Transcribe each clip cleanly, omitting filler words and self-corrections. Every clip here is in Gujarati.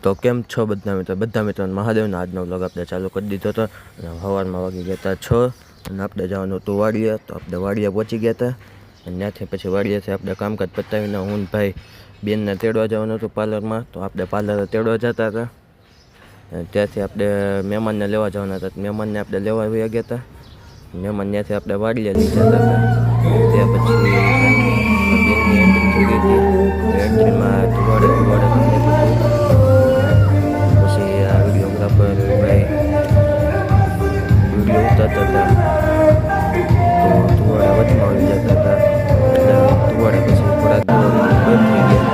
તો કેમ છો બધા મિત્રોને મહાદેવના આજનો વ્લોગ આપણે ચાલુ કરી દીધો હતો અને સવારમાં વાગી ગયા હતા 6 અને આપણે જવાનું હતું વાડીએ. તો આપણે વાડીએ પહોંચી ગયા હતા અને ત્યાંથી પછી વાડીએથી આપણે કામકાજ પતાવીને હું ભાઈ બેનને તેડવા જવાનું હતું પાર્લરમાં. તો આપણે પાર્લરે તેડવા જતા હતા અને ત્યાંથી આપણે મહેમાનને લેવા જવાના હતા. મહેમાનને આપણે લેવા આવી ગયા હતા. મહેમાન ત્યાંથી આપણે વાડીએ લઈ જતા હતા. ત્યાં પછી બેનની એન્ટ્રી થઈ ગઈ હતી. એન્ટ્રીમાં ધુવાડે પછી આ વિડીયોગ્રાફર ભાઈ વિડીયો ઉતારતા હતા. તો ધુવાડા વચમાં આવી જતા હતા એટલે ધુવાડા પછી થોડાક બંધ થઈ ગયા.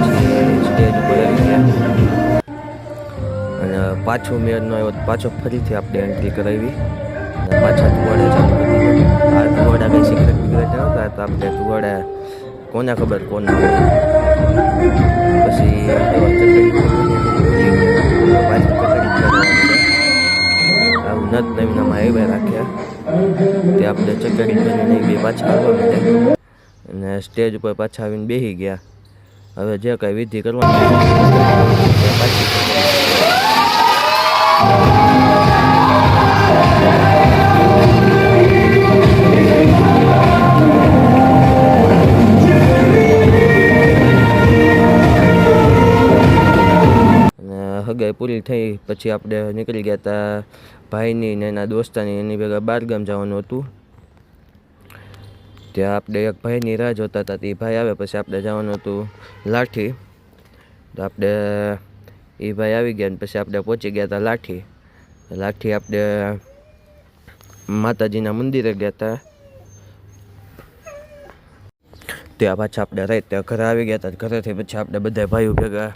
પછી સ્ટેજ ઉપર આવી ગયા અને પાછો મેળ ન આવ્યો. પાછો ફરીથી આપણે એન્ટ્રી કરાવી અને પાછા ધુવાડા ચાલુ કરી દીધા. આ ધુવાડા કંઈ સિક્રેટ બિગ્રેટ આવતા તો આપણે ધુવાડા કોને ખબર કોને પછી આવું નત નવીનામાં આવ્યા રાખ્યા. તે આપણે ચકડી કરીને બે પાછા આવવા માંડ્યા અને સ્ટેજ ઉપર પાછા આવીને બેસી ગયા. હવે જે કાંઈ વિધિ કરવાની પાછી હગાઈ પૂરી થઈ પછી આપણે નીકળી ગયા હતા ભાઈની ને એના દોસ્તાની એની ભેગા બહારગામ જવાનું હતું. ત્યાં આપણે એક ભાઈની રાહ જોતા હતા. તે ભાઈ આવે પછી આપણે જવાનું હતું લાઠી. તો આપણે એ ભાઈ આવી ગયા ને પછી આપણે પહોંચી ગયા હતા લાઠી. આપણે માતાજીના મંદિરે ગયા હતા. ત્યાં પાછા આપણે રાતે ઘરે આવી ગયા હતા. ઘરેથી પછી આપણે બધા ભાઈઓ ભેગા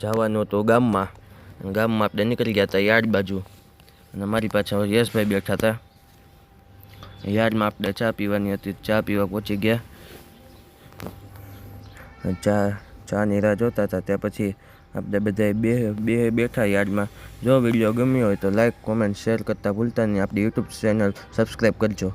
જવાનું હતું ગામમાં. આપણે નીકળી ગયા હતા યાર્ડ બાજુ અને મારી પાછળ યશભાઈ બેઠા હતા. યાર્ડમાં આપણે ચા પીવાની હતી. ચા પીવા પહોંચી ગયા. ચાની રાહ જોતા હતા. ત્યાં પછી આપણે બધા બેઠા યાર્ડમાં. જો વિડીયો ગમ્યો હોય તો લાઈક કોમેન્ટ શેર કરતા ભૂલતા નહીં. આપણી યુટ્યુબ ચેનલ સબસ્ક્રાઈબ કરજો.